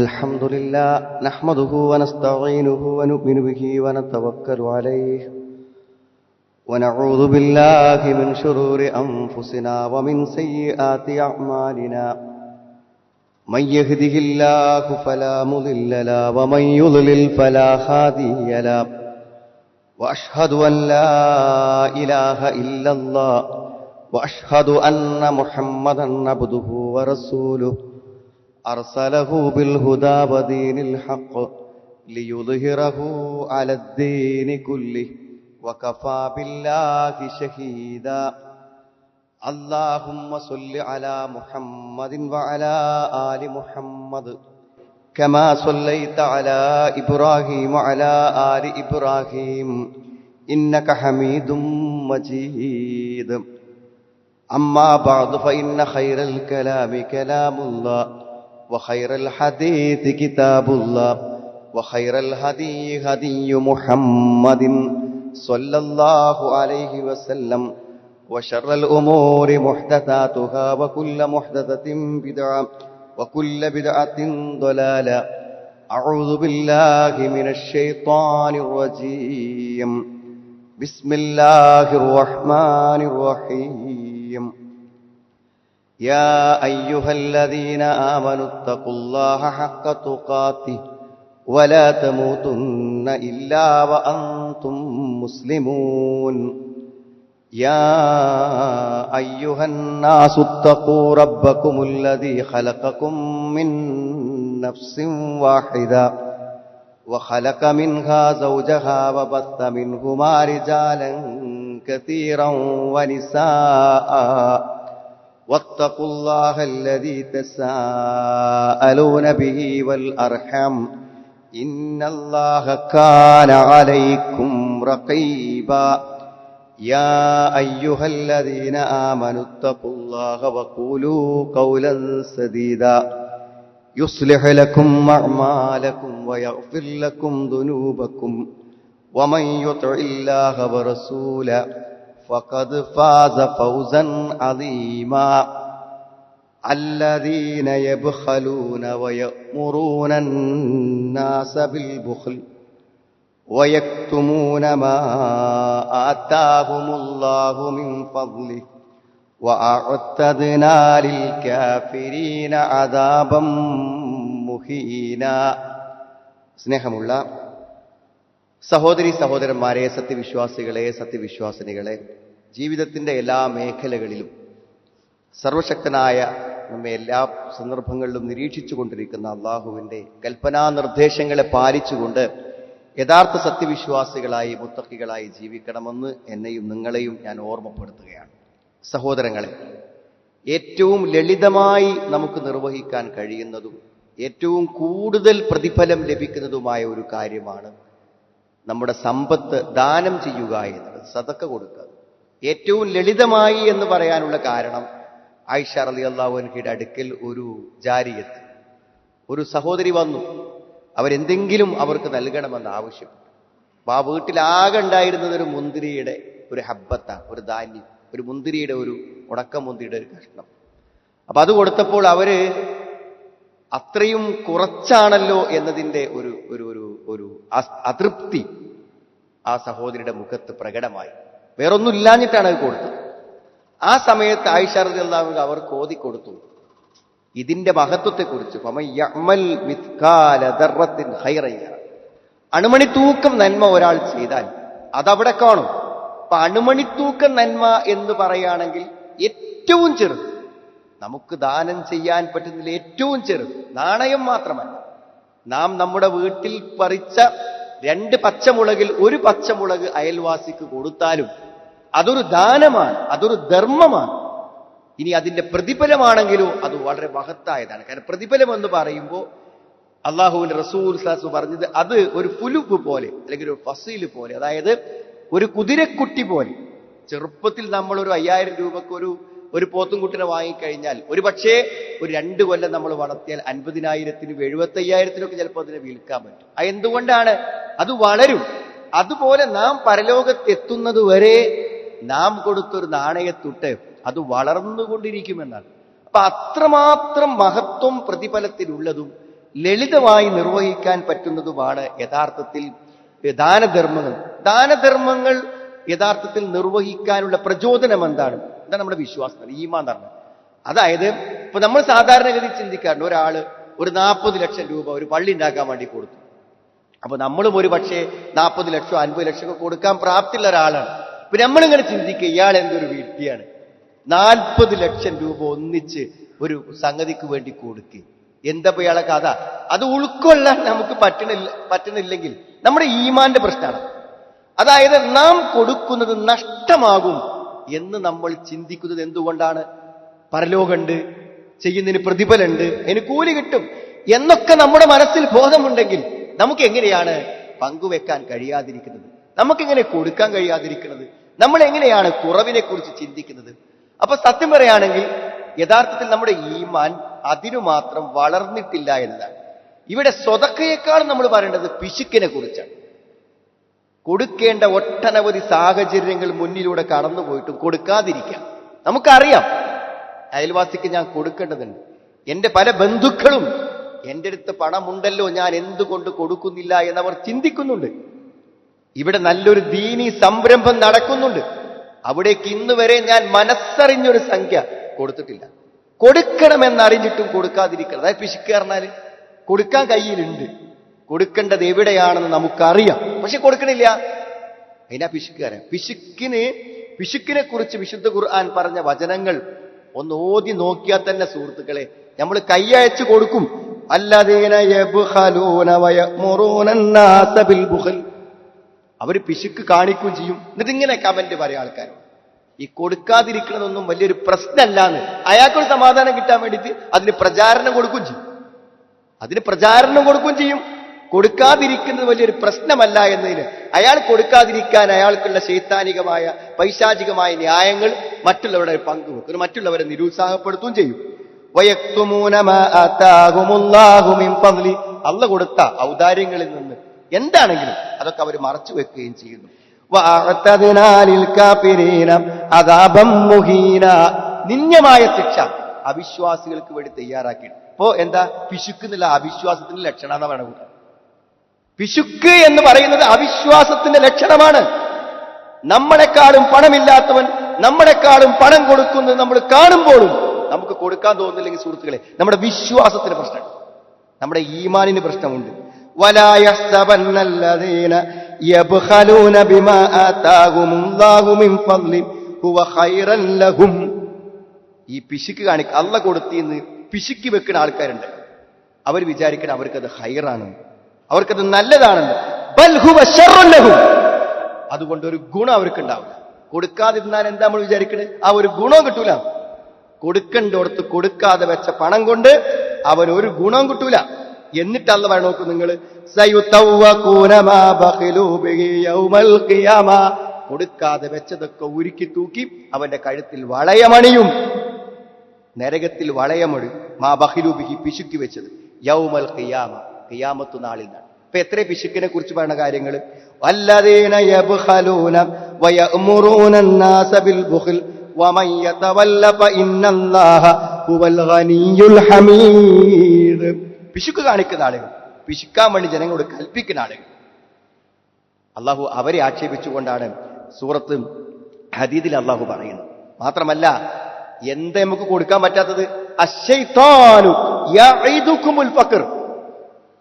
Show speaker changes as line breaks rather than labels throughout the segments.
الحمد لله نحمده ونستعينه ونؤمن به ونتوكل عليه ونعوذ بالله من شرور أنفسنا ومن سيئات أعمالنا من يهده الله فلا مضل له ومن يضلل فلا هادي له وأشهد أن لا إله إلا الله وأشهد أن محمدا عبده ورسوله أرسله بالهدى ودين الحق ليظهره على الدين كله وكفى بالله شهيدا اللهم صل على محمد وعلى آل محمد كما صليت على إبراهيم وعلى آل إبراهيم إنك حميد مجيد أما بعد فإن خير الكلام كلام الله وخير الحديث كتاب الله وخير الهدي هدي محمد صلى الله عليه وسلم وشر الأمور محدثاتها وكل محدثة بدعة وكل بدعة ضلالة أعوذ بالله من الشيطان الرجيم بسم الله الرحمن الرحيم يا أيها الذين آمنوا اتقوا الله حق تقاته ولا تموتن إلا وأنتم مسلمون يا أيها الناس اتقوا ربكم الذي خلقكم من نفس واحدة وخلق منها زوجها وبث منهما رجالا كثيرا ونساء واتقوا الله الذي تساءلون به والأرحام إن الله كان عليكم رقيبا يا أيها الذين آمنوا اتقوا الله وقولوا قولا سديدا يصلح لكم أعمالكم ويغفر لكم ذنوبكم ومن يطع الله ورسوله فقد فاز فوزا عظيما الذين يبخلون ويأمرون الناس بالبخل ويكتمون ما آتاهم الله من فضله وأعتدنا للكافرين عذابا മുഹീനാ. സ്നേഹമുള്ള സഹോദരി സഹോദരന്മാരെ, സത്യവിശ്വാസികളെ, സത്യവിശ്വാസിനികളെ, ജീവിതത്തിൻ്റെ എല്ലാ മേഖലകളിലും സർവശക്തനായ നമ്മെ എല്ലാ സന്ദർഭങ്ങളിലും നിരീക്ഷിച്ചു കൊണ്ടിരിക്കുന്ന അള്ളാഹുവിൻ്റെ കൽപ്പനാ നിർദ്ദേശങ്ങളെ പാലിച്ചുകൊണ്ട് യഥാർത്ഥ സത്യവിശ്വാസികളായി മുത്തഖികളായി ജീവിക്കണമെന്ന് എന്നെയും നിങ്ങളെയും ഞാൻ ഓർമ്മപ്പെടുത്തുകയാണ്. സഹോദരങ്ങളെ, ഏറ്റവും ലളിതമായി നമുക്ക് നിർവഹിക്കാൻ കഴിയുന്നതും ഏറ്റവും കൂടുതൽ പ്രതിഫലം ലഭിക്കുന്നതുമായ ഒരു കാര്യമാണ് നമ്മുടെ സമ്പത്ത് ദാനം ചെയ്യുക എന്നത്, സദക്ക കൊടുക്കുക. ഏറ്റവും ലളിതമായി എന്ന് പറയാനുള്ള കാരണം, ആയിഷ റളിയല്ലാഹു അൻഹയുടെ അടുക്കൽ ഒരു ജാരിയത്ത്, ഒരു സഹോദരി വന്നു. അവരെന്തെങ്കിലും അവർക്ക് നൽകണമെന്ന് ആവശ്യപ്പെട്ടു. ആ വീട്ടിലാകെ ഉണ്ടായിരുന്നത് ഒരു മുന്തിരിയുടെ ഒരു ഹബ്ബത്താണ്, ഒരു ധാന്യം, ഒരു മുന്തിരിയുടെ ഒരു ഉണക്കമുന്തിരിയുടെ ഒരു കഷ്ണം. അപ്പൊ അത് കൊടുത്തപ്പോൾ അവര് അത്രയും കുറച്ചാണല്ലോ എന്നതിൻ്റെ ഒരു ഒരു ഒരു ഒരു അതൃപ്തി ആ സഹോദരിയുടെ മുഖത്ത് പ്രകടമായി. വേറൊന്നും ഇല്ലാഞ്ഞിട്ടാണ് അത് കൊടുത്തത്. ആ സമയത്ത് ആയിഷ റളിയല്ലാഹു അൻഹ അവർ കോതി കൊടുത്തു ഇതിന്റെ മഹത്വത്തെക്കുറിച്ച്. അണുമണിത്തൂക്കം നന്മ ഒരാൾ ചെയ്താൽ അതവിടെ കാണും. അപ്പൊ അണുമണിത്തൂക്കം നന്മ എന്ന് പറയുകയാണെങ്കിൽ ഏറ്റവും ചെറുത്, നമുക്ക് ദാനം ചെയ്യാൻ പറ്റുന്നതിൽ ഏറ്റവും ചെറുത് നാണയം മാത്രമല്ല. നാം നമ്മുടെ വീട്ടിൽ പറിച്ച 2 പച്ചമുളകിൽ 1 പച്ചമുളക് അയൽവാസിക്ക് കൊടുത്താലും അതൊരു ദാനമാണ്, അതൊരു ധർമ്മമാണ്. ഇനി അതിന്റെ പ്രതിഫലമാണെങ്കിലോ അത് വളരെ മഹത്തായതാണ്. കാരണം പ്രതിഫലം എന്ന് പറയുമ്പോൾ അള്ളാഹുവിന്റെ റസൂൽ സല്ലല്ലാഹു പറഞ്ഞത് അത് ഒരു ഫുലുബ് പോലെ അല്ലെങ്കിൽ ഒരു ഫസീല് പോലെ, അതായത് ഒരു കുതിരക്കുട്ടി പോലെ. ചെറുപ്പത്തിൽ നമ്മൾ ഒരു 5000 രൂപക്ക് ഒരു പോത്തുംകുട്ടിനെ വാങ്ങിക്കഴിഞ്ഞാൽ ഒരു പക്ഷേ ഒരു 2 കൊല്ലം നമ്മൾ വളർത്തിയാൽ 50,000-നും 75,000-നും ചിലപ്പോൾ അതിനെ വിൽക്കാൻ പറ്റും. എന്തുകൊണ്ടാണ്? അത് വളരും. അതുപോലെ നാം പരലോകത്തെത്തുന്നത് വരെ നാം കൊടുത്തൊരു നാണയത്തുട്ട് അത് വളർന്നുകൊണ്ടിരിക്കുമെന്നാണ്. അപ്പൊ അത്രമാത്രം മഹത്വം പ്രതിഫലത്തിലുള്ളതും ലളിതമായി നിർവഹിക്കാൻ പറ്റുന്നതുമാണ് യഥാർത്ഥത്തിൽ ദാനധർമ്മങ്ങൾ. ദാനധർമ്മങ്ങൾ യഥാർത്ഥത്തിൽ നിർവഹിക്കാനുള്ള പ്രചോദനം എന്താണ്? എന്താണ് നമ്മുടെ വിശ്വാസം, ഈമാൻ എന്ന് പറഞ്ഞത്. അതായത് ഇപ്പൊ നമ്മൾ സാധാരണഗതി ചിന്തിക്കാറുണ്ട്, ഒരാള് ഒരു 40 ലക്ഷം രൂപ ഒരു പള്ളി ഉണ്ടാക്കാൻ വേണ്ടി കൊടുത്തു. അപ്പൊ നമ്മളും ഒരു പക്ഷേ 40 ലക്ഷമോ 50 ലക്ഷമോ കൊടുക്കാൻ പ്രാപ്തിയുള്ള ഒരാളാണ്. ഇപ്പൊ നമ്മളിങ്ങനെ ചിന്തിക്കുക, ഇയാൾ എന്തൊരു വിഡ്ഢിയാണ്, 40 ലക്ഷം രൂപ ഒന്നിച്ച് ഒരു സംഗതിക്ക് വേണ്ടി കൊടുക്കുക, എന്താ ഇയാളെ കഥ. അത് ഉൾക്കൊള്ളാൻ നമുക്ക് പറ്റണില്ലെങ്കിൽ നമ്മുടെ ഈമാന്റെ പ്രശ്നമാണ്. അതായത് നാം കൊടുക്കുന്നത് നഷ്ടമാകും എന്ന് നമ്മൾ ചിന്തിക്കുന്നത് എന്തുകൊണ്ടാണ്? പരലോകമുണ്ട്, ചെയ്യുന്നതിന് പ്രതിഫലമുണ്ട്, അതിന് കൂലി കിട്ടും എന്നൊക്കെ നമ്മുടെ മനസ്സിൽ ബോധമുണ്ടെങ്കിൽ നമുക്ക് എങ്ങനെയാണ് പങ്കുവെക്കാൻ കഴിയാതിരിക്കുന്നത്? നമുക്കെങ്ങനെ കൊടുക്കാൻ കഴിയാതിരിക്കുന്നത്? നമ്മൾ എങ്ങനെയാണ് കുറവിനെ കുറിച്ച് ചിന്തിക്കുന്നത്? അപ്പൊ സത്യം പറയുകയാണെങ്കിൽ യഥാർത്ഥത്തിൽ നമ്മുടെ ഈമാൻ അതിനു മാത്രം വളർന്നിട്ടില്ല എന്നതാണ്. ഇവിടെ സ്വതക്കയേക്കാൾ നമ്മൾ പറയേണ്ടത് പിശുക്കിനെ കുറിച്ചാണ്. കൊടുക്കേണ്ട ഒട്ടനവധി സാഹചര്യങ്ങൾ മുന്നിലൂടെ കടന്നുപോയിട്ടും കൊടുക്കാതിരിക്കാം. നമുക്കറിയാം അയൽവാസിക്ക് ഞാൻ കൊടുക്കേണ്ടതുണ്ട്, എന്റെ പല ബന്ധുക്കളും എന്റെ അടുത്ത് പണമുണ്ടല്ലോ, ഞാൻ എന്തുകൊണ്ട് കൊടുക്കുന്നില്ല എന്നവർ ചിന്തിക്കുന്നുണ്ട്. ഇവിടെ നല്ലൊരു ദീനി സംരംഭം നടക്കുന്നുണ്ട്, അവിടേക്ക് ഇന്ന് വരെ ഞാൻ മനസ്സറിഞ്ഞൊരു സംഖ്യ കൊടുത്തിട്ടില്ല. കൊടുക്കണമെന്നറിഞ്ഞിട്ടും കൊടുക്കാതിരിക്കണം. അതായത് പിശുക്ക് പറഞ്ഞാൽ കൊടുക്കാൻ കയ്യിലുണ്ട്, കൊടുക്കേണ്ടത് എവിടെയാണെന്ന് നമുക്കറിയാം, പക്ഷെ കൊടുക്കണില്ല. അതിനാ പിശുക്കാരൻ. പിശുക്കിനെ കുറിച്ച് വിശുദ്ധ ഖുർആൻ പറഞ്ഞ വചനങ്ങൾ ഒന്ന് ഓതി നോക്കിയാൽ തന്നെ സുഹൃത്തുക്കളെ, നമ്മൾ കൈയയച്ചു കൊടുക്കും. അല്ലദീന യബ്ഖലൂന വയമുറൂന അന്നാസ ബിൽ ബുഖൽ. അവർ പിശുക്ക് കാണിക്കുകയും ചെയ്യും. എന്നിട്ട് ഇങ്ങനെ കമന്റ് പറയാം ആൾക്കാർ, ഈ കൊടുക്കാതിരിക്കുന്നതൊന്നും വലിയൊരു പ്രശ്നമല്ലാന്ന്. അയാൾക്കൊരു സമാധാനം കിട്ടാൻ വേണ്ടിയിട്ട് അതിന് പ്രചാരണം കൊടുക്കുകയും ചെയ്യും. കൊടുക്കാതിരിക്കുന്നത് വലിയൊരു പ്രശ്നമല്ല എന്നതിന് അയാൾ കൊടുക്കാതിരിക്കാൻ അയാൾക്കുള്ള ശൈത്താനികമായ പൈശാചികമായ ന്യായങ്ങൾ മറ്റുള്ളവരുടെ പങ്കുവെക്കും, മറ്റുള്ളവരെ നിരുത്സാഹപ്പെടുത്തുകയും ചെയ്യും. അള്ള കൊടുത്ത ഔദാര്യങ്ങളിൽ നിന്ന് എന്താണെങ്കിലും അതൊക്കെ അവർ മറച്ചു വെക്കുകയും ചെയ്യുന്നു. നിന്യമായ ശിക്ഷ അവിശ്വാസികൾക്ക് വേണ്ടി തയ്യാറാക്കി. ഇപ്പോ എന്താ പിശുക്കുന്നില്ല, അവിശ്വാസത്തിന്റെ ലക്ഷണമെന്ന് പറയണ കൂട്ടം. പിശുക്ക് എന്ന് പറയുന്നത് അവിശ്വാസത്തിന്റെ ലക്ഷണമാണ്. നമ്മളെക്കാളും പണമില്ലാത്തവൻ നമ്മളെക്കാളും പണം കൊടുക്കുന്നത് നമ്മൾ കാണുമ്പോഴും നമുക്ക് കൊടുക്കാൻ തോന്നുന്നില്ലെങ്കിൽ സുഹൃത്തുക്കളെ, നമ്മുടെ വിശ്വാസത്തിന് പ്രശ്നമുണ്ട്, നമ്മുടെ ഈമാനിന് പ്രശ്നമുണ്ട്. ولا يحسبن الذين يبخلون بما آتاهم الله من فضل هو خيرا لهم. ഈ പിശുക്ക് കാണിക്കുക അള്ള കൊടുത്തിന്ന് പിശുക്കി വെക്കുന്ന ആൾക്കാരുണ്ട്. അവർ വിചാരിക്കണം അവർക്കത് ഹൈറാണ്, അവർക്കത് നല്ലതാണെന്ന്. ബൽ ഹുവ ശർറുൻ ലഹും. അതുകൊണ്ട് ഒരു ഗുണം അവർക്ക് ഉണ്ടാവില്ല. കൊടുക്കാതിരുന്നാൽ എന്താ നമ്മൾ വിചാരിക്കണേ? ആ ഒരു ഗുണവും കിട്ടൂല. കൊടുക്കണ്ടോടത്ത് കൊടുക്കാതെ വെച്ച പണം കൊണ്ട് അവൻ ഒരു ഗുണവും കിട്ടൂല. എന്നിട്ട് അള്ള പറ, നോക്കൂ നിങ്ങൾ, കൊടുക്കാതെ വെച്ചതൊക്കെ ഉരുക്കി തൂക്കി അവന്റെ കഴുത്തിൽ വളയമണിയും, നരകത്തിൽ വളയമൊഴി. മാ ബഖിലൂബിഹി, പിശുക്കി വെച്ചത്. യൗമൽ ഖിയാമ, ഖിയാമത്തു നാളിൽ നിന്നാണ്. ഇപ്പൊ എത്ര പിശുക്കിനെ കുറിച്ച് പറയുന്ന കാര്യങ്ങൾ. വല്ലദീന യബ്ഖലൂന വയഅ്മുറൂന അന്നാസ ബിൽ ബുഖൽ വമൻ യതവല്ല ഫഇന്നല്ലാഹ ഹുവൽ ഗനിയ്യുൽ ഹമീദ്. പിശുക്ക് കാണിക്കുന്ന ആളുകൾ, പിശുക്കാൻ വേണ്ടി ജനങ്ങളോട് കൽപ്പിക്കുന്ന ആളുകൾ, അള്ളാഹു അവരെ ആക്ഷേപിച്ചുകൊണ്ടാണ് സൂറത്ത് ഹദീദിൽ അള്ളാഹു പറയുന്നത്. മാത്രമല്ല എന്താ നമുക്ക് കൊടുക്കാൻ പറ്റാത്തത്? അശ്ശൈത്താനു യഈദുകുമുൽ ഫഖർ.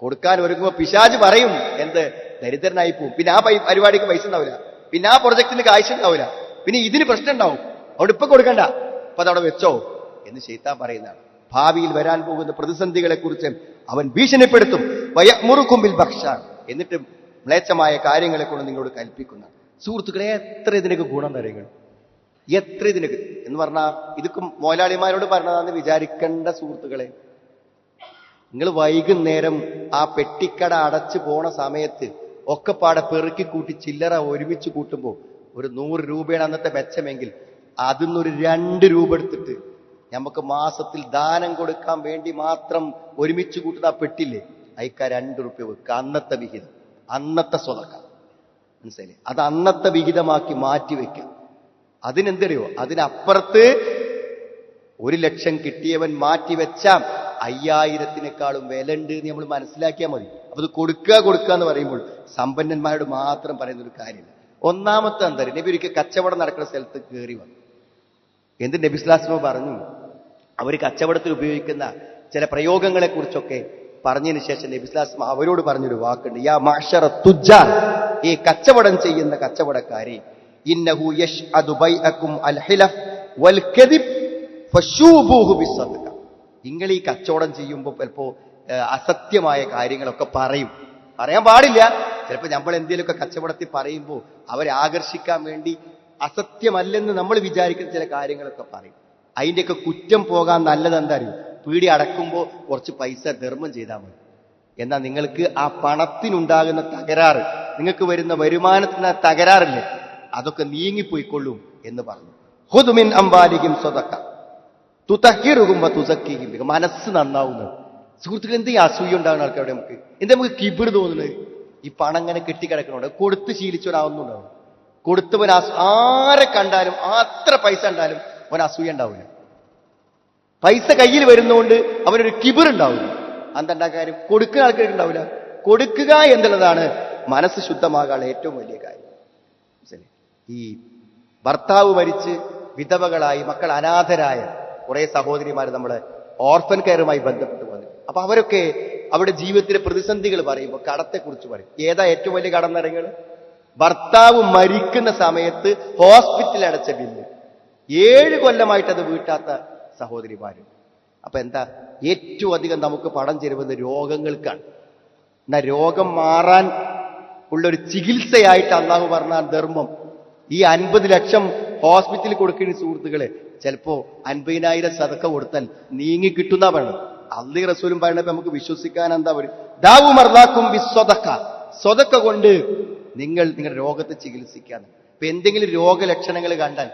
കൊടുക്കാൻ ഒരുങ്ങുമ്പോൾ പിശാച് പറയും, എന്ത് ദരിദ്രനായി പോവും, പിന്നെ ആ പരിപാടിക്ക് പൈസ ഉണ്ടാവില്ല, പിന്നെ ആ പ്രൊജക്ടിന് കാശ് ഉണ്ടാവില്ല, പിന്നെ ഇതിന് പ്രശ്നം ഉണ്ടാവും, അവിടെ ഇപ്പൊ കൊടുക്കണ്ട, അപ്പൊ അതവിടെ വെച്ചോ എന്ന് ശൈത്താൻ പറയുന്നതാണ്. ഭാവിയിൽ വരാൻ പോകുന്ന പ്രതിസന്ധികളെ കുറിച്ച് അവൻ ഭീഷണിപ്പെടുത്തും. വയഅ്മുറുകും ബിൽ ബഖ്ശാൻ, എന്നിട്ട് മ്ലേച്ഛമായ കാര്യങ്ങളെ കൊണ്ട് നിങ്ങളോട് കൽപ്പിക്കുന്ന. സുഹൃത്തുക്കളെ, എത്ര ഇതിനൊക്കെ ഗുണം തരങ്ങൾ, എത്ര ഇതിനൊക്കെ എന്ന് പറഞ്ഞാൽ ഇതൊക്കെ മുതലാളിമാരോട് പറഞ്ഞതാന്ന് വിചാരിക്കേണ്ട സുഹൃത്തുക്കളെ. നിങ്ങൾ വൈകുന്നേരം ആ പെട്ടിക്കട അടച്ചു പോണ സമയത്ത് ഒക്കെപ്പാടെ പെറുക്കി കൂട്ടി ചില്ലറ ഒരുമിച്ച് കൂട്ടുമ്പോൾ ഒരു 100 രൂപയാണ് അന്നത്തെ മെച്ചമെങ്കിൽ അതിന്നൊരു 2 രൂപ എടുത്തിട്ട് നമുക്ക് മാസത്തിൽ ദാനം കൊടുക്കാൻ വേണ്ടി മാത്രം ഒരുമിച്ച് കൂട്ടുന്ന ആ പെട്ടില്ലേ, അയക്കാ 2 രൂപ വെക്കുക. അന്നത്തെ വിഹിതം, അന്നത്തെ സ്വതക്ക, മനസ്സിലായി? അത് അന്നത്തെ വിഹിതമാക്കി മാറ്റിവെക്കാം. അതിനെന്തറിയോ, അതിനപ്പുറത്ത് 1 ലക്ഷം കിട്ടിയവൻ മാറ്റിവെച്ച 5000-നെക്കാളും വില ഉണ്ട് എന്ന് നമ്മൾ മനസ്സിലാക്കിയാൽ മതി. അപ്പൊ ഇത് കൊടുക്കുക എന്ന് പറയുമ്പോൾ സമ്പന്നന്മാരോട് മാത്രം പറയുന്ന ഒരു കാര്യമില്ല. ഒന്നാമത്തെ എന്താ, നബി ഒരിക്കൽ കച്ചവടം നടക്കുന്ന സ്ഥലത്ത് കയറി വന്നു. എന്ത് നബി സ്വല്ലല്ലാഹു അലൈഹി വസല്ലം പറഞ്ഞു, അവർ കച്ചവടത്തിൽ ഉപയോഗിക്കുന്ന ചില പ്രയോഗങ്ങളെ കുറിച്ചൊക്കെ പറഞ്ഞതിന് ശേഷം നബി സ്വല്ലല്ലാഹു അലൈഹി വസല്ലം അവരോട് പറഞ്ഞൊരു വാക്കുണ്ട്, യാ മഅ്ശറ തുജ്ജാർ, ഈ കച്ചവടം ചെയ്യുന്ന കച്ചവടക്കാരെ, ഇന്നഹു യശ്അദു ബൈഅകും അൽ ഹിലഫ് വൽ കദിബ് ഫശൂബൂഹു ബിസ്സദഖ. നിങ്ങൾ ഈ കച്ചവടം ചെയ്യുമ്പോൾ ചിലപ്പോ അസത്യമായ കാര്യങ്ങളൊക്കെ പറയാൻ പാടില്ല. ചിലപ്പോൾ നമ്മൾ എന്തെങ്കിലുമൊക്കെ കച്ചവടത്തിൽ പറയുമ്പോൾ അവരെ ആകർഷിക്കാൻ വേണ്ടി അസത്യമല്ലെന്ന് നമ്മൾ വിചാരിക്കുന്ന ചില കാര്യങ്ങളൊക്കെ പറയും. അതിൻ്റെയൊക്കെ കുറ്റം പോകാൻ നല്ലത് എന്താ അറിയും, പീടി അടക്കുമ്പോൾ കുറച്ച് പൈസ ധർമ്മം ചെയ്താൽ മതി. എന്നാൽ നിങ്ങൾക്ക് ആ പണത്തിനുണ്ടാകുന്ന തകരാറ്, നിങ്ങൾക്ക് വരുന്ന വരുമാനത്തിന് തകരാറില്ലേ, അതൊക്കെ നീങ്ങിപ്പോയിക്കൊള്ളും എന്ന് പറഞ്ഞു. ഖുദ് മിൻ അംവാലിഹിം സ്വദഖ തുതഹിറുഹും വതുസക്കിഹിം. മനസ്സ് നന്നാവുന്നത്. സുഹൃത്തുക്കൾ, എന്ത് അസൂയ ഉണ്ടാകുന്ന ആൾക്കാരുടെ നമുക്ക് എന്താ നമുക്ക് കിബിർ തോന്നുന്നത്? ഈ പണം ഇങ്ങനെ കെട്ടിക്കിടക്കണോണ്ട് കൊടുത്ത് ശീലിച്ചവനാവുന്നുണ്ടാവും. കൊടുത്തവൻ ആരെ കണ്ടാലും അത്ര പൈസ ഉണ്ടാലും അവൻ അസൂയ ഉണ്ടാവില്ല. പൈസ കയ്യിൽ വരുന്നതുകൊണ്ട് അവനൊരു കിബിർ ഉണ്ടാവില്ല. അതെന്താ കാര്യം? കൊടുക്കുന്ന ആൾക്കാർക്ക് ഉണ്ടാവില്ല. കൊടുക്കുക എന്നുള്ളതാണ് മനസ്സ് ശുദ്ധമാകാനുള്ള ഏറ്റവും വലിയ കാര്യം. ഈ ഭർത്താവ് മരിച്ച് വിധവകളായി മക്കൾ അനാഥരായ കുറെ സഹോദരിമാർ നമ്മളെ ഓർഫൻ കെയറുമായി ബന്ധപ്പെട്ട് വന്നു. അപ്പൊ അവരൊക്കെ അവരുടെ ജീവിതത്തിലെ പ്രതിസന്ധികൾ പറയുമ്പോൾ കടത്തെക്കുറിച്ച് പറയും. ഏതാ ഏറ്റവും വലിയ കടം നിറങ്ങൾ? ഭർത്താവ് മരിക്കുന്ന സമയത്ത് ഹോസ്പിറ്റലിൽ അടച്ച ബില്ല്. 7 കൊല്ലമായിട്ട് അത് വീട്ടാത്ത സഹോദരിമാര്. അപ്പൊ എന്താ, ഏറ്റവും അധികം നമുക്ക് പണം ചെലവുന്ന രോഗങ്ങൾക്കാണ്. എന്നാ രോഗം മാറാൻ ഉള്ളൊരു ചികിത്സയായിട്ട് അള്ളാഹു പറഞ്ഞ ധർമ്മം ഈ 50 ലക്ഷം ഹോസ്പിറ്റലിൽ കൊടുക്കുന്ന സുഹൃത്തുക്കളെ, ചിലപ്പോ 50,000 സദക്ക കൊടുത്താൽ നീങ്ങി കിട്ടുന്ന വേണം. അള്ളാഹു റസൂലും പറയണപ്പോ നമുക്ക് വിശ്വസിക്കാൻ എന്താ പറയും, ദാവു മർലാക്കും ബിസ്സദഖ, സ്വതക്ക കൊണ്ട് നിങ്ങൾ നിങ്ങളുടെ രോഗത്തെ ചികിത്സിക്കാന്ന്. ഇപ്പൊ എന്തെങ്കിലും രോഗലക്ഷണങ്ങൾ കണ്ടാൽ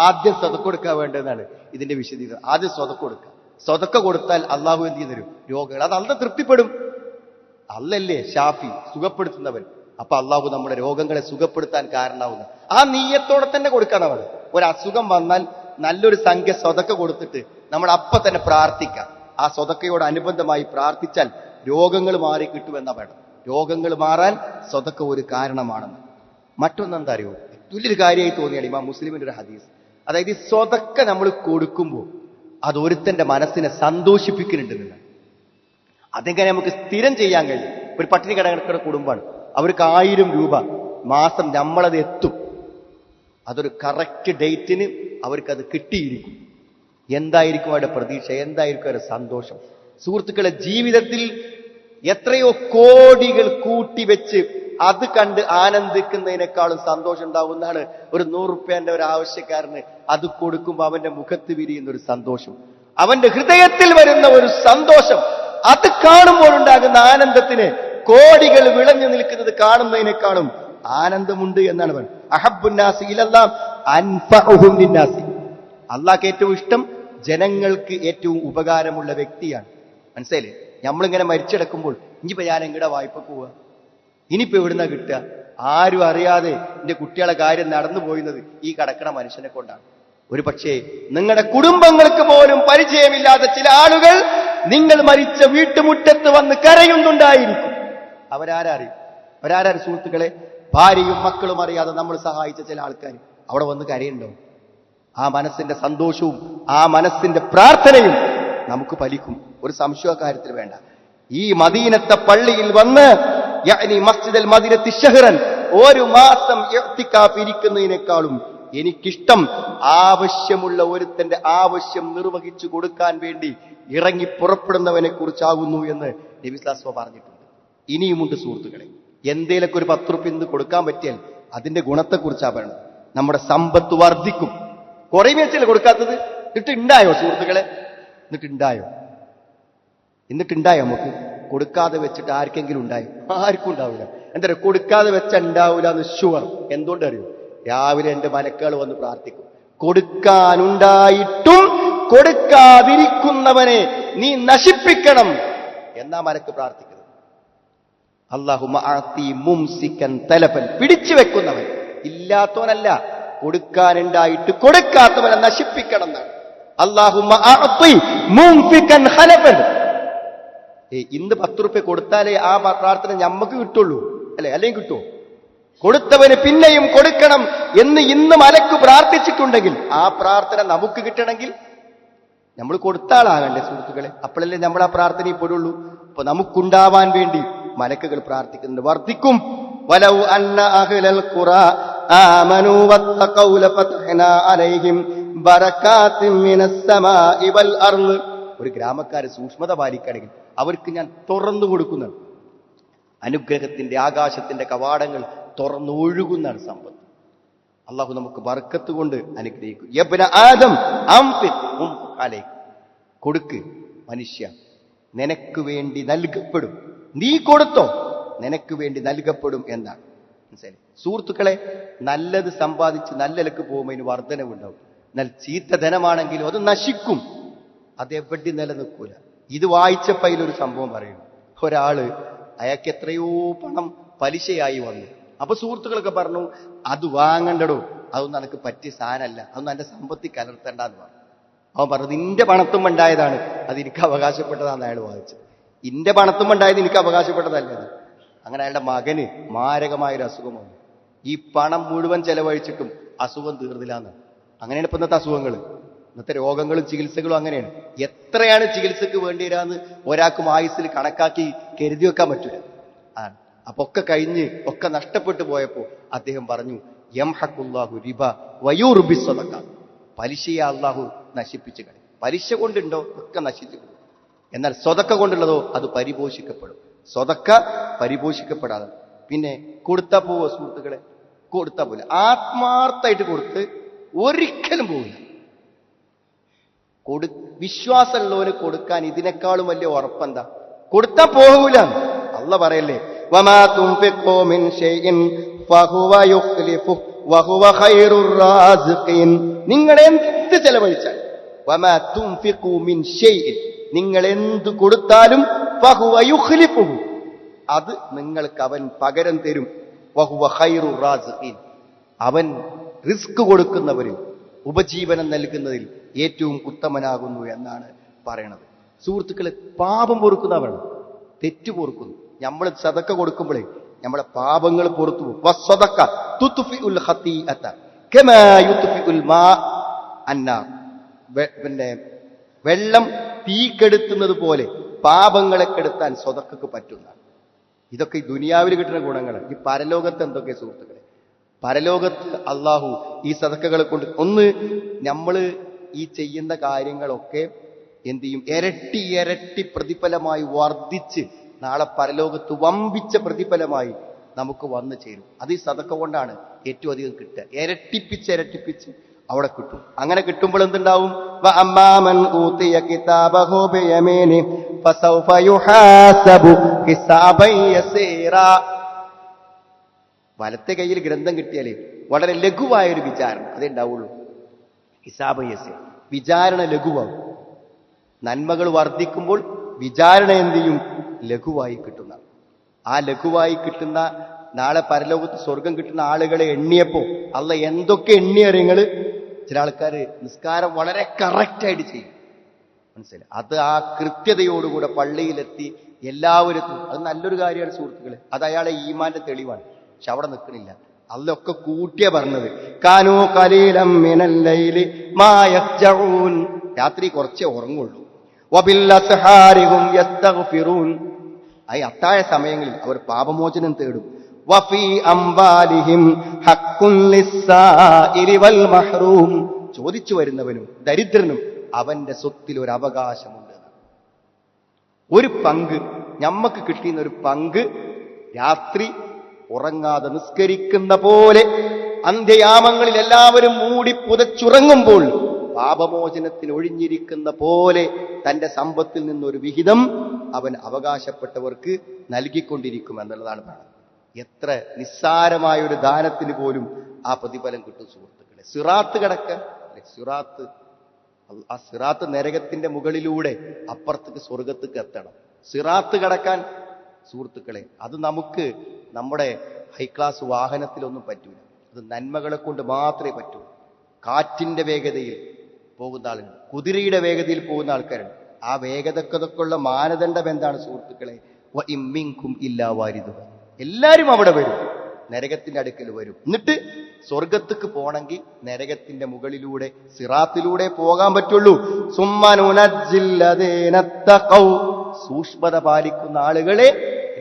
ആദ്യം സ്വതക്ക കൊടുക്കാൻ വേണ്ടതെന്നാണ് ഇതിന്റെ വിശദീകരണം. ആദ്യം സ്വതക്ക കൊടുക്കുക. സ്വതക്ക കൊടുത്താൽ അള്ളാഹു എന്ത് ചെയ്തു തരും? രോഗങ്ങൾ. അത് അള്ള തൃപ്തിപ്പെടും. അല്ലല്ലേ ഷാഫി, സുഖപ്പെടുത്തുന്നവൻ. അപ്പൊ അള്ളാഹു നമ്മുടെ രോഗങ്ങളെ സുഖപ്പെടുത്താൻ കാരണമാവുന്ന ആ നീയത്തോടെ തന്നെ കൊടുക്കാനാണ്. ഒരു അസുഖം വന്നാൽ നല്ലൊരു സംഖ്യ സ്വതക്ക കൊടുത്തിട്ട് നമ്മൾ അപ്പൊ തന്നെ പ്രാർത്ഥിക്കാം. ആ സ്വതക്കയോട് അനുബന്ധമായി പ്രാർത്ഥിച്ചാൽ രോഗങ്ങൾ മാറി കിട്ടുമെന്ന വേണം. രോഗങ്ങൾ മാറാൻ സ്വതക്ക ഒരു കാരണമാണെന്ന്. മറ്റൊന്നെന്താ അറിയോ, വലിയൊരു കാര്യമായി തോന്നിയാണ് ഇമാം മുസ്ലിമിന്റെ ഒരു ഹദീസ്. അതായത് ഈ സ്വതക്ക നമ്മൾ കൊടുക്കുമ്പോൾ അത് ഒരുത്തന്റെ മനസ്സിനെ സന്തോഷിപ്പിക്കുന്നുണ്ടെന്നില്ല. അതെങ്ങനെ നമുക്ക് സ്ഥിരം ചെയ്യാൻ കഴിയും? ഒരു പട്ടിണി കിടക്കുന്ന കുടുംബമാണ്, അവർക്ക് 1000 രൂപ മാസം നമ്മളത് എത്തും. അതൊരു കറക്റ്റ് ഡേറ്റിന് അവർക്കത് കിട്ടിയിരിക്കും. എന്തായിരിക്കും അവരുടെ പ്രതീക്ഷ? എന്തായിരിക്കും അവരുടെ സന്തോഷം? സുഹൃത്തുക്കളെ, ജീവിതത്തിൽ എത്രയോ കോടികൾ കൂട്ടിവെച്ച് അത് കണ്ട് ആനന്ദിക്കുന്നതിനേക്കാളും സന്തോഷം ഉണ്ടാവുന്നതാണ് ഒരു 100 റുപ്യന്റെ ഒരു ആവശ്യക്കാരന് അത് കൊടുക്കുമ്പോൾ അവന്റെ മുഖത്ത് വിരിയുന്ന ഒരു സന്തോഷം, അവന്റെ ഹൃദയത്തിൽ വരുന്ന ഒരു സന്തോഷം. അത് കാണുമ്പോൾ ഉണ്ടാകുന്ന ആനന്ദത്തിന് കോടികൾ വിളഞ്ഞു നിൽക്കുന്നത് കാണുന്നതിനേക്കാളും ആനന്ദമുണ്ട് എന്നാണ് പറയുന്നത്. അഹബ്ബുന്നാസി ഇലല്ലാഹ് അൻഫഉഹും ലിന്നാസി. അള്ളാഹ്ക്ക് ഏറ്റവും ഇഷ്ടം ജനങ്ങൾക്ക് ഏറ്റവും ഉപകാരമുള്ള വ്യക്തിയാണ്. മനസ്സിലായില്ലേ? നമ്മളിങ്ങനെ മരിച്ചെടുക്കുമ്പോൾ ഇനിയിപ്പോ ഞാൻ എങ്ങടെ വായ്പ പോവുക, ഇനിയിപ്പോ എവിടുന്ന കിട്ടുക? ആരും അറിയാതെ എന്റെ കുട്ടികളെ കാര്യം നടന്നു പോയുന്നത് ഈ കടക്കണ മനുഷ്യനെ കൊണ്ടാണ്. ഒരു പക്ഷേ നിങ്ങളുടെ കുടുംബങ്ങൾക്ക് പോലും പരിചയമില്ലാത്ത ചില ആളുകൾ നിങ്ങൾ മരിച്ച വീട്ടുമുറ്റത്ത് വന്ന് കരയുന്നുണ്ടായിരിക്കും. അവരാരും സുഹൃത്തുക്കളെ, ഭാര്യയും മക്കളും അറിയാതെ നമ്മൾ സഹായിച്ച ചില ആൾക്കാർ അവിടെ വന്ന് കരയുണ്ടോ? ആ മനസ്സിന്റെ സന്തോഷവും ആ മനസ്സിന്റെ പ്രാർത്ഥനയും നമുക്ക് ഫലിക്കും. ഒരു സംശയ കാര്യത്തിൽ വേണ്ട. ഈ മദീനത്തെ പള്ളിയിൽ വന്ന് മസ്ജിദൽ മദീനത്തി ഷഹ്റൻ 1 മാസം ഇഅ്തികാഫ് ഇരിക്കുന്നതിനേക്കാളും എനിക്കിഷ്ടം ആവശ്യമുള്ള ഒരുത്തന്റെ ആവശ്യം നിർവഹിച്ചു കൊടുക്കാൻ വേണ്ടി ഇറങ്ങി പുറപ്പെടുന്നവനെ കുറിച്ചാകുന്നു എന്ന് നബി സ്വല്ലല്ലാഹു അലൈഹി വസല്ലം പറഞ്ഞിട്ടുണ്ട്. ഇനിയുമുണ്ട് സുഹൃത്തുക്കളെ. എന്തേലൊക്കെ ഒരു 10 റുപ്യ കൊടുക്കാൻ പറ്റിയാൽ അതിന്റെ ഗുണത്തെക്കുറിച്ചാണ് പറയുന്നത്. നമ്മുടെ സമ്പത്ത് വർദ്ധിക്കും. കുറെ വെച്ചല്ലേ കൊടുക്കാത്തത്? എന്നിട്ടുണ്ടായോ സുഹൃത്തുക്കളെ? എന്നിട്ടുണ്ടായോ നമുക്ക്? കൊടുക്കാതെ വെച്ചിട്ട് ആർക്കെങ്കിലും ഉണ്ടായോ? ആർക്കും ഉണ്ടാവില്ല. എന്താ പറയുക, കൊടുക്കാതെ വെച്ച ഉണ്ടാവില്ല എന്ന് ഷുവർ. എന്തുകൊണ്ട് അറിയോ? രാവിലെ 2 മലക്കുകൾ വന്ന് പ്രാർത്ഥിക്കും. കൊടുക്കാനുണ്ടായിട്ടും കൊടുക്കാതിരിക്കുന്നവനെ നീ നശിപ്പിക്കണം എന്നാ മലക്ക് പ്രാർത്ഥിക്കുന്നത്. അല്ലാഹുമ്മ ആതി മുംസിക്കൻ തലഫൻ, പിടിച്ചു വെക്കുന്നവൻ, ഇല്ലാത്തവനല്ല, കൊടുക്കാനുണ്ടായിട്ട് കൊടുക്കാത്തവനെ നശിപ്പിക്കണം എന്നാണ്. അല്ലാഹുമ്മ ആതി മുംഫിക്കൻ ഖലഫൻ, ഇന്ന് 10 റുപ്യ കൊടുത്താലേ ആ പ്രാർത്ഥന ഞമ്മക്ക് കിട്ടുള്ളൂ അല്ലെ? അല്ലെങ്കിൽ കിട്ടുമോ? കൊടുത്തവന് പിന്നെയും കൊടുക്കണം എന്ന് ഇന്ന് മലക്ക് പ്രാർത്ഥിച്ചിട്ടുണ്ടെങ്കിൽ ആ പ്രാർത്ഥന നമുക്ക് കിട്ടണമെങ്കിൽ നമ്മൾ കൊടുത്താളാകണ്ടേ സുഹൃത്തുക്കളെ? അപ്പോഴല്ലേ നമ്മൾ ആ പ്രാർത്ഥനയിൽ പെടുള്ളൂ. അപ്പൊ നമുക്കുണ്ടാവാൻ വേണ്ടി മലക്കുകൾ പ്രാർത്ഥിക്കുന്നുണ്ട്. വർദ്ധിക്കും. വലൗ അന്ന അഹ്ലൽ ഖുറാ ആമനൂ വത്തഖൗ ലഫതഹ്നാ അലൈഹിം ബറകാത്തിൻ മിനസ് സമാഇ വൽ അർള്. ഒരു ഗ്രാമക്കാര് സൂക്ഷ്മത പാലിക്കുകയാണെങ്കിൽ അവർക്ക് ഞാൻ തുറന്നു കൊടുക്കുന്നതാണ്. അനുഗ്രഹത്തിന്റെ ആകാശത്തിന്റെ കവാടങ്ങൾ തുറന്നൊഴുകുന്നതാണ് സമ്പത്ത്. അള്ളാഹു നമുക്ക് ബർക്കത്ത് കൊണ്ട് അനുഗ്രഹിക്കും. യബ്ന ആദം അംഫിഖ് അലൈക, കൊടുക്ക് മനുഷ്യ, നിനക്ക് വേണ്ടി നൽകപ്പെടും. നീ കൊടുത്തോ, നിനക്ക് വേണ്ടി നൽകപ്പെടും എന്നാണ്. മനസ്സിലായി സുഹൃത്തുക്കളെ? നല്ലത് സമ്പാദിച്ച് നല്ല നിലക്ക് പോകുമ്പോൾ അതിന് വർധനവുണ്ടാവും. എന്നാൽ ചീത്ത ധനമാണെങ്കിലും അത് നശിക്കും, അതെവിടെ നിലനിൽക്കൂല. ഇത് വായിച്ചപ്പോൾ അതിലൊരു സംഭവം പറയുന്നു. ഒരാള് അയാൾക്ക് എത്രയോ പണം പലിശയായി വന്നു. അപ്പൊ സുഹൃത്തുക്കളൊക്കെ പറഞ്ഞു, അത് വാങ്ങണ്ടടോ, അതൊന്നും എനിക്ക് പറ്റിയ സാധനമല്ല, അതൊന്നും എന്റെ സമ്പത്തിൽ കലർത്തേണ്ടെന്ന് പറഞ്ഞു. അവൻ പറഞ്ഞത് ഇന്റെ പണത്തും ഉണ്ടായതാണ്, അത് എനിക്ക് അവകാശപ്പെട്ടതാണെന്ന് അയാൾ വാദിച്ചത്. ഇന്റെ പണത്തും ഉണ്ടായത് എനിക്ക് അവകാശപ്പെട്ടതല്ലത്. അങ്ങനെ അയാളുടെ മകന് മാരകമായൊരു അസുഖം വന്നു. ഈ പണം മുഴുവൻ ചെലവഴിച്ചിട്ടും അസുഖം തീർന്നില്ല എന്നാണ്. അങ്ങനെയാണ് ഇപ്പൊ ഇന്നത്തെ അസുഖങ്ങൾ, ഇന്നത്തെ രോഗങ്ങളും ചികിത്സകളും അങ്ങനെയാണ്. എത്രയാണ് ചികിത്സക്ക് വേണ്ടിവരാന്ന് ഒരാൾക്കും ആയുസ്സിൽ കണക്കാക്കി കരുതി വെക്കാൻ പറ്റില്ല. അപ്പൊ ഒക്കെ കഴിഞ്ഞ് ഒക്കെ നഷ്ടപ്പെട്ടു പോയപ്പോ അദ്ദേഹം പറഞ്ഞു, യംഹഖുല്ലാഹു റിബ വയൂർബി സ്വദഖ, പലിശയെ അള്ളാഹു നശിപ്പിച്ചു കളയും. പലിശ കൊണ്ടുണ്ടോ ഒക്കെ നശിച്ചു കളയും. എന്നാൽ സ്വതക്ക കൊണ്ടുള്ളതോ അത് പരിപോഷിക്കപ്പെടും. സ്വതക്ക പരിപോഷിക്കപ്പെടാതെ പിന്നെ കൊടുത്താ പോവോ സുഹൃത്തുക്കളെ? കൊടുത്താ പോലെ ആത്മാർത്ഥമായിട്ട് കൊടുത്ത് ഒരിക്കലും പോവില്ല. വിശ്വാസമുള്ളവന് കൊടുക്കാൻ ഇതിനേക്കാളും വലിയ ഉറപ്പെന്താ? കൊടുത്താ പോകൂല. അള്ളാഹ് പറയല്ലേ, വമാ തുൻഫിഖൂ മിൻ ഷൈഇൻ ഫഹുവ യുഖ്ലിഫുഹു വഹുവ ഖൈറുർ റാസിഖീൻ. നിങ്ങൾ എന്ത് ചെലവഴിച്ചാൽ, വമാ തുൻഫിഖൂ മിൻ ഷൈഇൻ, നിങ്ങൾ എന്ത് കൊടുത്താലും ഫഹുവ യുഖ്ലിഫുഹു, അത് നിങ്ങൾക്ക് അവൻ പകരം തരും. വഹുവ ഖൈറുർ റാസിഖീൻ, അവൻ റിസ്ക് കൊടുക്കുന്നവരിൽ, ഉപജീവനം നൽകുന്നതിൽ ഏറ്റവും ഉത്തമനാകുന്നു എന്നാണ് പറയണത്. സുഹൃത്തുക്കളെ, പാപം പൊറുക്കുന്നവരാണ്, തെറ്റ് പൊറുക്കുന്നു. നമ്മൾ സദക്ക കൊടുക്കുമ്പോഴേ നമ്മളെ പാപങ്ങൾ പൊറുത്തു പോകും. പിന്നെ വെള്ളം തീ കെടുത്തുന്നത് പോലെ പാപങ്ങളെ കെടുത്താൻ സ്വതക്കക്ക് പറ്റുന്ന. ഇതൊക്കെ ഈ ദുനിയാവിൽ കിട്ടുന്ന ഗുണങ്ങളാണ്. ഈ പരലോകത്ത് എന്തൊക്കെ സുഹൃത്തുക്കളെ? പരലോകത്ത് അള്ളാഹു ഈ സദക്കകളെ കൊണ്ട് ഒന്ന് നമ്മൾ ഈ ചെയ്യുന്ന കാര്യങ്ങളൊക്കെ എന്ത് ചെയ്യും? ഇരട്ടി ഇരട്ടി പ്രതിഫലമായി വർദ്ധിച്ച് നാളെ പരലോകത്ത് വമ്പിച്ച പ്രതിഫലമായി നമുക്ക് വന്നു ചേരും. അത് ഈ സദക്ക കൊണ്ടാണ് ഏറ്റവും അധികം കിട്ടുക. ഇരട്ടിപ്പിച്ച് ഇരട്ടിപ്പിച്ച് അവിടെ കിട്ടും. അങ്ങനെ കിട്ടുമ്പോൾ എന്തുണ്ടാവും? വലത്തെ കയ്യിൽ ഗ്രന്ഥം കിട്ടിയാലേ വളരെ ലഘുവായൊരു വിചാരണ അതേ ഉണ്ടാവുള്ളൂ. ഹിസാബ് യസീർ, വിചാരണ ലഘുവാകും. നന്മകൾ വർദ്ധിക്കുമ്പോൾ വിചാരണ എന്ത് ചെയ്യും? ലഘുവായി കിട്ടുന്ന. ആ ലഘുവായി കിട്ടുന്ന നാളെ പരലോകത്ത് സ്വർഗം കിട്ടുന്ന ആളുകളെ എണ്ണിയപ്പോ അല്ല എന്തൊക്കെ എണ്ണിയറിയങ്ങള്. ചില ആൾക്കാര് നിസ്കാരം വളരെ കറക്റ്റായിട്ട് ചെയ്യും, മനസ്സിലായി. അത് ആ കൃത്യതയോടുകൂടെ പള്ളിയിലെത്തി എല്ലാവരും, അത് നല്ലൊരു കാര്യമാണ് സുഹൃത്തുക്കളെ. അത് അയാളെ ഈമാന്റെ തെളിവാണ്. പക്ഷെ അവിടെ നിൽക്കണില്ല. അല്ലൊക്കെ കൂട്ടിയാ പറഞ്ഞത്. കാനൂ ഖലീലം മിനൽ ലൈലി മാ യഹ്ജഊൻ, രാത്രി കുറച്ചേ ഉറങ്ങുള്ളൂ. വബിൽ അസ്ഹാരി ഹും യസ്തഗ്ഫിറൂൻ, ഈ അത്താഴ സമയങ്ങളിൽ അവർ പാപമോചനം തേടും. വഫീ അംവാലിഹിം ഹഖ്ഖുൻ ലിസ്സാഇലി വൽ മഹ്റൂം, ചോദിച്ചു വരുന്നവനും ദരിദ്രനും അവന്റെ സ്വത്തിൽ ഒരു അവകാശമുണ്ട്. ഒരു പങ്ക് ഞമ്മക്ക് കിട്ടിയുന്ന ഒരു പങ്ക് രാത്രി ഉറങ്ങാതെ നിസ്കരിക്കുന്ന പോലെ അന്ത്യയാമങ്ങളിൽ എല്ലാവരും മൂടി പുതച്ചുറങ്ങുമ്പോൾ പാപമോചനത്തിന് ഒഴിഞ്ഞിരിക്കുന്ന പോലെ തന്റെ സമ്പത്തിൽ നിന്നൊരു വിഹിതം അവൻ അവകാശപ്പെട്ടവർക്ക് നൽകിക്കൊണ്ടിരിക്കും എന്നുള്ളതാണ് പറയുന്നത്. എത്ര നിസ്സാരമായ ഒരു ദാനത്തിന് പോലും ആ പ്രതിഫലം കിട്ടും സുഹൃത്തുക്കളെ. സിറാത്ത് കടക്ക, സിറാത്ത്, ആ സിറാത്ത് നരകത്തിന്റെ മുകളിലൂടെ അപ്പുറത്തേക്ക് സ്വർഗത്തേക്ക് എത്തണം. സിറാത്ത് കടക്കാൻ സുഹൃത്തുക്കളെ, അത് നമുക്ക് നമ്മുടെ ഹൈ ക്ലാസ് വാഹനത്തിലൊന്നും പറ്റൂല. അത് നന്മകളെ കൊണ്ട് മാത്രമേ പറ്റൂ. കാറ്റിന്റെ വേഗതയിൽ പോകുന്ന ആളുകൾ, കുതിരയുടെ വേഗതയിൽ പോകുന്ന ആൾക്കാരുണ്ട്. ആ വേഗതക്കൊള്ള മാനദണ്ഡം എന്താണ് സുഹൃത്തുക്കളെ? വ ഇമ്മിൻകും ഇല്ലാ വാരിദുഹ. എല്ലാരും അവിടെ വരും, നരകത്തിന്റെ അടുക്കൽ വരും. എന്നിട്ട് സ്വർഗത്തേക്ക് പോണെങ്കിൽ നരകത്തിന്റെ മുകളിലൂടെ സിറാത്തിലൂടെ പോകാൻ പറ്റുള്ളൂ. സൂക്ഷ്മത പാലിക്കുന്ന ആളുകളെ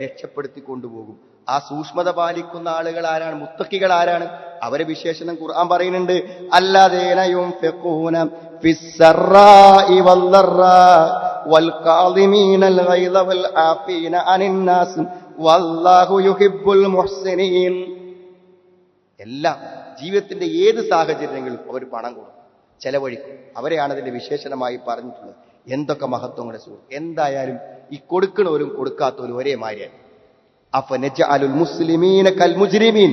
രക്ഷപ്പെടുത്തി കൊണ്ടുപോകും. ആ സൂക്ഷ്മത പാലിക്കുന്ന ആളുകൾ ആരാണ്? മുത്തക്കികൾ ആരാണ്? അവരെ വിശേഷണം ഖുർആൻ പറയുന്നുണ്ട്. അല്ലദീന യുൻഫിഖൂന ഫിസ്സറാഇ വല്ലറാ വൽകാളിമീനൽ ഗൈദ വൽ ആഫീന അനിൻ നാസ് വല്ലാഹു യുഹിബ്ബുൽ മുഹ്സിനീൻ. എല്ലാ ജീവിതത്തിന്റെ ഏത് സാഹചര്യങ്ങളിലും അവർ പണം കൊടുക്കും, ചെലവഴിക്കും. അവരെയാണ് അതിന്റെ വിശേഷണമായി പറഞ്ഞിട്ടുള്ളത്. എന്തൊക്കെ മഹത്വങ്ങളുടെ സുഹൃത്ത്! എന്തായാലും ഈ കൊടുക്കണവരും കൊടുക്കാത്തവരും ഒരേ മാതിരിയാണ്. അഫനജഅലുൽ മുസ്ലിമീന കൽ മുജ്രിമീൻ.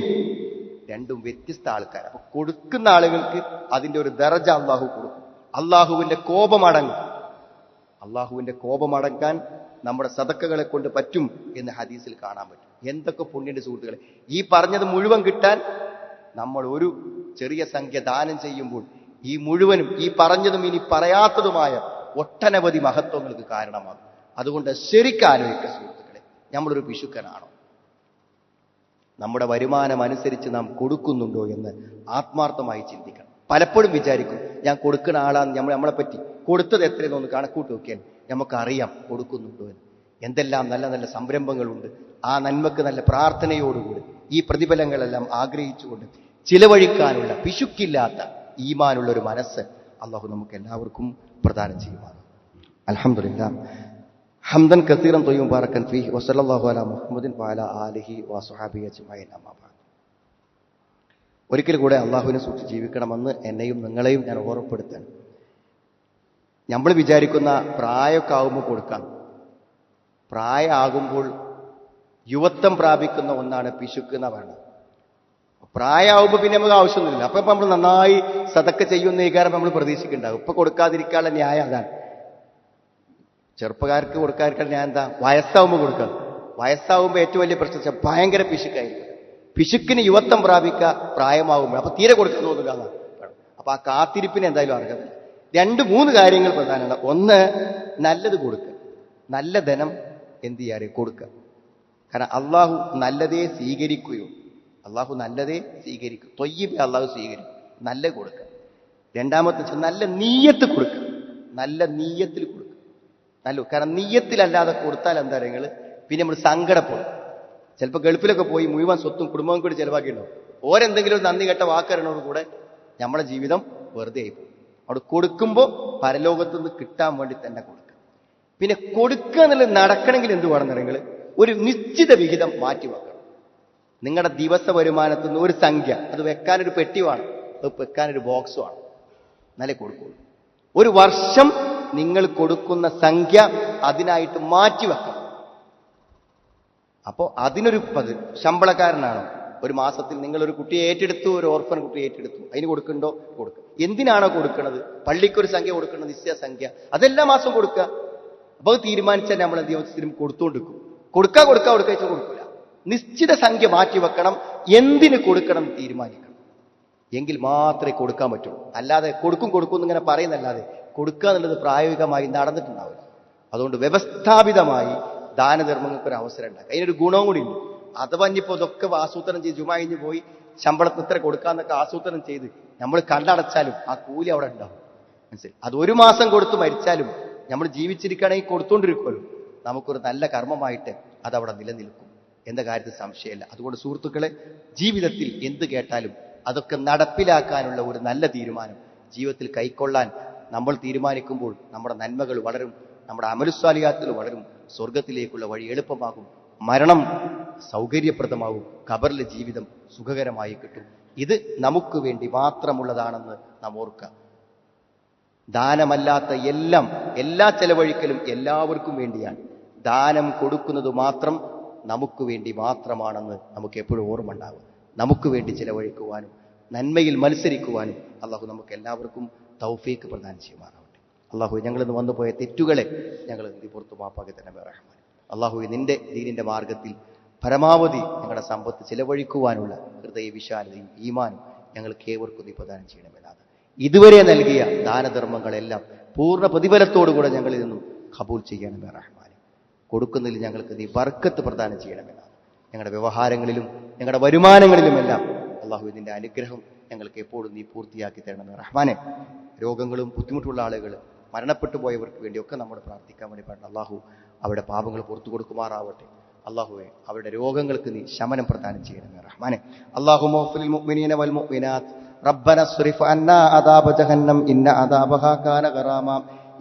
രണ്ടും വ്യത്യസ്ത ആൾക്കാർ. അപ്പൊ കൊടുക്കുന്ന ആളുകൾക്ക് അതിന്റെ ഒരു ദർജ അള്ളാഹു കൊടുക്കും. അള്ളാഹുവിന്റെ കോപമടങ്ങും. അള്ളാഹുവിന്റെ കോപമടക്കാൻ നമ്മുടെ സദക്കകളെ കൊണ്ട് പറ്റും എന്ന് ഹദീസിൽ കാണാൻ പറ്റും. എന്തൊക്കെ പുണ്യന്റെ സുഹൃത്തുക്കളെ! ഈ പറഞ്ഞത് മുഴുവൻ കിട്ടാൻ നമ്മൾ ഒരു ചെറിയ സംഖ്യ ദാനം ചെയ്യുമ്പോൾ ഈ മുഴുവനും, ഈ പറഞ്ഞതും ഇനി പറയാത്തതുമായ ഒട്ടനവധി മഹത്വങ്ങൾക്ക് കാരണമാകും. അതുകൊണ്ട് ശരിക്കും ആലോചിക്കുക സുഹൃത്തുക്കളെ, നമ്മളൊരു പിശുക്കനാണോ? നമ്മുടെ വരുമാനം അനുസരിച്ച് നാം കൊടുക്കുന്നുണ്ടോ എന്ന് ആത്മാർത്ഥമായി ചിന്തിക്കണം. പലപ്പോഴും വിചാരിക്കും ഞാൻ കൊടുക്കുന്ന ആളാന്ന്. നമ്മളെ പറ്റി കൊടുത്തത് എത്രയെന്നൊന്ന് കണക്കൂട്ട് നോക്കിയാൽ നമുക്കറിയാം കൊടുക്കുന്നുണ്ടോ എന്ന്. എന്തെല്ലാം നല്ല നല്ല സംരംഭങ്ങളുണ്ട്. ആ നന്മക്ക് നല്ല പ്രാർത്ഥനയോടുകൂടി ഈ പ്രതിഫലങ്ങളെല്ലാം ആഗ്രഹിച്ചുകൊണ്ട് ചിലവഴിക്കാനുള്ള പിശുക്കില്ലാത്ത ഈമാനുള്ള ഒരു മനസ്സ് അള്ളാഹു നമുക്ക് എല്ലാവർക്കും പ്രദാനം ചെയ്യുവാണ്. അൽഹംദുലില്ലാഹ് ഹംദൻ കസീറൻ ത്വയ്യിബൻ മുബാറകൻ ഫീഹി വസല്ലല്ലാഹു അലാ മുഹമ്മദിൻ വഅലാ ആലിഹി വസ്വഹാബിഹി അജ്മഈൻ. അമ്മാ ബഅദ്. ഒരിക്കൽ കൂടെ അള്ളാഹുവിനെ സൂക്ഷിച്ച് ജീവിക്കണമെന്ന് എന്നെയും നിങ്ങളെയും ഞാൻ ഓർമ്മപ്പെടുത്താൻ. നമ്മൾ വിചാരിക്കുന്ന പ്രായമൊക്കെ ആകുമ്പോൾ കൊടുക്കാം. പ്രായമാകുമ്പോൾ യുവത്വം പ്രാപിക്കുന്ന ഒന്നാണ് പിശുക്കുന്ന വേണം. പ്രായമാകുമ്പോൾ പിന്നെ നമുക്ക് ആവശ്യമൊന്നുമില്ല. അപ്പൊ നമ്മൾ നന്നായി സദക്ക ചെയ്യുന്ന ഈ കാര്യം നമ്മൾ പ്രതീക്ഷിക്കുന്നുണ്ടാകും. ഇപ്പൊ കൊടുക്കാതിരിക്കാനുള്ള ന്യായം അതാണ്. ചെറുപ്പക്കാർക്ക് കൊടുക്കാതിരിക്കാൻ ഞാൻ എന്താ? വയസ്സാവുമ്പോൾ കൊടുക്കുക. വയസ്സാവുമ്പോൾ ഏറ്റവും വലിയ പ്രശ്നം ഭയങ്കര പിശുക്കായിരിക്കും. പിശുക്കിന് യുവത്വം പ്രാപിക്കുക പ്രായമാകുമ്പോൾ. അപ്പൊ തീരെ കൊടുക്കാൻ തോന്നില്ല എന്നാണ്. അപ്പൊ ആ കാത്തിരിപ്പിന് എന്തായാലും അർഹതയില്ല. 2-3 കാര്യങ്ങൾ പ്രധാനമാണ്. ഒന്ന്, നല്ലത് കൊടുക്കുക. നല്ല ധനം എന്ത് ചെയ്യാറ്? കൊടുക്കുക. കാരണം അള്ളാഹു നല്ലതേ സ്വീകരിക്കുകയോ, അള്ളാഹു നല്ലതേ സ്വീകരിക്കും. ത്വയ്യിബ് അള്ളാഹു സ്വീകരിക്കും. നല്ല കൊടുക്കുക. രണ്ടാമത്തെ വെച്ചാൽ നല്ല നീയത്ത് കൊടുക്കുക. നല്ല നീയത്തിൽ കൊടുക്കുക. നല്ല, കാരണം നീയത്തിലല്ലാതെ കൊടുത്താൽ എന്താ നിങ്ങൾ പിന്നെ നമ്മൾ സങ്കടപ്പെടും. ചിലപ്പോൾ ഗൾഫിലൊക്കെ പോയി മുഴുവൻ സ്വത്തും കുടുംബവും കൂടി ചിലവാക്കിയിട്ടുണ്ടാവും. ഓരെന്തെങ്കിലും നന്ദി കെട്ട വാക്കറിനോട് കൂടെ നമ്മുടെ ജീവിതം വെറുതെ ആയിപ്പോകും. അവിടെ കൊടുക്കുമ്പോൾ പരലോകത്ത് നിന്ന് കിട്ടാൻ വേണ്ടി തന്നെ കൊടുക്കുക. പിന്നെ കൊടുക്കുക എന്നുള്ളത് നടക്കണമെങ്കിൽ എന്ത് വേണം നിങ്ങൾ? ഒരു നിശ്ചിത വിഹിതം മാറ്റി വെക്കണം. നിങ്ങളുടെ ദിവസ വരുമാനത്തിൽ നിന്ന് ഒരു സംഖ്യ, അത് വെക്കാനൊരു പെട്ടി വേണം, അത് വെക്കാനൊരു ബോക്സ് വേണം, എന്നാലേ കൊടുക്കുള്ളൂ. ഒരു വർഷം നിങ്ങൾ കൊടുക്കുന്ന സംഖ്യ അതിനായിട്ട് മാറ്റി വെക്കണം. അപ്പോൾ അതിനൊരു ശമ്പളക്കാരനാണോ? ഒരു മാസത്തിൽ നിങ്ങളൊരു കുട്ടിയെ ഏറ്റെടുത്തു, ഒരു ഓർഫൻ കുട്ടിയെ ഏറ്റെടുത്തു, അതിന് കൊടുക്കണ്ടോ? കൊടുക്കുക. എന്തിനാണോ കൊടുക്കുന്നത്? പള്ളിക്കൊരു സംഖ്യ കൊടുക്കണം, നിശ്ചയ സംഖ്യ, അതെല്ലാ മാസവും കൊടുക്കുക. അപ്പൊ അത് തീരുമാനിച്ചാൽ നമ്മൾ ദിവസത്തിനും കൊടുത്തുകൊണ്ടിരിക്കും. കൊടുക്കില്ല. നിശ്ചിത സംഖ്യ മാറ്റി വെക്കണം. എന്തിന് കൊടുക്കണം തീരുമാനിക്കണം. എങ്കിൽ മാത്രമേ കൊടുക്കാൻ പറ്റുള്ളൂ. അല്ലാതെ കൊടുക്കും എന്നിങ്ങനെ പറയുന്നല്ലാതെ കൊടുക്കുക എന്നുള്ളത് പ്രായോഗികമായി നടന്നിട്ടുണ്ടാവില്ല. അതുകൊണ്ട് വ്യവസ്ഥാപിതമായി ദാനധർമ്മങ്ങൾക്ക് ഒരു അവസരം ഉണ്ടാകും. അതിനൊരു ഗുണവും കൂടി ഉണ്ട്. അഥവാ ഇനിയിപ്പോൾ ഇതൊക്കെ ആസൂത്രണം ചെയ്ത് ജുമാ കഴിഞ്ഞ് പോയി ശമ്പളത്തിന് ഇത്ര കൊടുക്കാന്നൊക്കെ ആസൂത്രണം ചെയ്ത് നമ്മൾ കണ്ടടച്ചാലും ആ കൂലി അവിടെ ഉണ്ടാവും. മനസ്സിലായി? അത് 1 മാസം കൊടുത്ത് മരിച്ചാലും നമ്മൾ ജീവിച്ചിരിക്കുകയാണെങ്കിൽ കൊടുത്തുകൊണ്ടിരിക്കുമല്ലോ. നമുക്കൊരു നല്ല കർമ്മമായിട്ട് അതവിടെ നിലനിൽക്കും എന്ന കാര്യത്തിൽ സംശയമില്ല. അതുകൊണ്ട് സുഹൃത്തുക്കളെ, ജീവിതത്തിൽ എന്ത് കേട്ടാലും അതൊക്കെ നടപ്പിലാക്കാനുള്ള ഒരു നല്ല തീരുമാനം ജീവിതത്തിൽ കൈക്കൊള്ളാൻ നമ്മൾ തീരുമാനിക്കുമ്പോൾ നമ്മുടെ നന്മകൾ വളരും, നമ്മുടെ അമലുസ്വാലിഹാത്തുകൾ വളരും, സ്വർഗത്തിലേക്കുള്ള വഴി എളുപ്പമാകും, മരണം സൗകര്യപ്രദമാവും, ഖബറിലെ ജീവിതം സുഖകരമായി കിട്ടും. ഇത് നമുക്ക് വേണ്ടി മാത്രമുള്ളതാണെന്ന് നാം ഓർക്കുക. ദാനമല്ലാത്ത എല്ലാ ചെലവഴിക്കലും എല്ലാവർക്കും വേണ്ടിയാണ്. ദാനം കൊടുക്കുന്നത് മാത്രം നമുക്ക് വേണ്ടി മാത്രമാണെന്ന് നമുക്ക് എപ്പോഴും ഓർമ്മ ഉണ്ടാകും. നമുക്ക് വേണ്ടി ചെലവഴിക്കുവാനും നന്മയിൽ മത്സരിക്കുവാനും അള്ളാഹു നമുക്ക് എല്ലാവർക്കും തൗഫീക്ക് പ്രദാനം ചെയ്യുമാറാവട്ടെ. അള്ളാഹു ഞങ്ങളിന്ന് വന്നുപോയ തെറ്റുകളെ ഞങ്ങൾ പുറത്തു മാപ്പാക്കി തന്നെ റഹ്മാൻ. അള്ളാഹു നിന്റെ ദീനിന്റെ മാർഗത്തിൽ പരമാവധി ഞങ്ങളുടെ സമ്പത്ത് ചെലവഴിക്കുവാനുള്ള ഹൃദയ വിശാലതയും ഈമാനും ഞങ്ങൾക്ക് ഏവർക്കും നീ പ്രദാനം ചെയ്യണമെന്നാണ്. ഇതുവരെ നൽകിയ ദാനധർമ്മങ്ങളെല്ലാം പൂർണ്ണ പ്രതിഫലത്തോടുകൂടെ ഞങ്ങളിൽ നിന്നും ഖബൂൽ ചെയ്യണമേ റഹ്മാനെ. കൊടുക്കുന്നതിൽ ഞങ്ങൾക്ക് നീ ബർക്കത്ത് പ്രദാനം ചെയ്യണമെന്നാണ്. ഞങ്ങളുടെ വ്യവഹാരങ്ങളിലും ഞങ്ങളുടെ വരുമാനങ്ങളിലുമെല്ലാം അള്ളാഹു ഇതിന്റെ അനുഗ്രഹം ഞങ്ങൾക്ക് എപ്പോഴും നീ പൂർത്തിയാക്കി തരണമേ റഹ്മാനെ. രോഗങ്ങളും ബുദ്ധിമുട്ടുള്ള ആളുകൾ, മരണപ്പെട്ടു പോയവർക്ക് വേണ്ടിയൊക്കെ നമ്മൾ പ്രാർത്ഥിക്കാൻ വേണ്ടി പാടില്ല. അള്ളാഹു അവരുടെ പാപങ്ങൾ പുറത്തു കൊടുക്കുമാറാവട്ടെ. അള്ളാഹുവെ അവരുടെ രോഗങ്ങൾക്ക് നീ ശമനം പ്രദാനം ചെയ്യണമേ റഹ്മാനെ. അല്ലാഹു മഗ്ഫിറിൽ മുഅ്മിനീന വൽ മുഅ്മിനാത്ത് റബ്ബന സ്രിഫ് അന്നാ അദാബ ജഹന്നം ഇന്ന അദാബഹാ കാന ഗറാമാ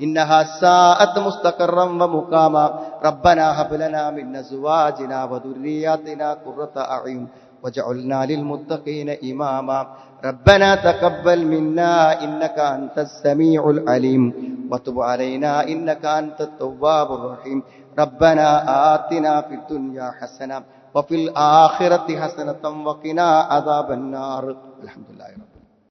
ഇന്നഹാ സാഅത് മുസ്തഖറൻ വ മുഖാമാ റബ്ബനാ ഹബ് ലനാ മിൻ അസ്വാജിനാ വ ദുർരിയാതിനാ ഖുർറത അഅ്യുൻ വജഅൽനാ ലിൽ മുത്തഖീന ഇമാമാ റബ്ബനാ തഖബ്ബൽ മിന്നാ ഇന്നക അൻതസ് സമീഉൽ അലീം വതുബ് അലൈനാ ഇന്നക അൻതത് തവ്വാബുർ റഹീം ربنا آتنا في الدنيا حسنة وفي الآخرة حسنة وقنا عذاب النار. الحمد لله رب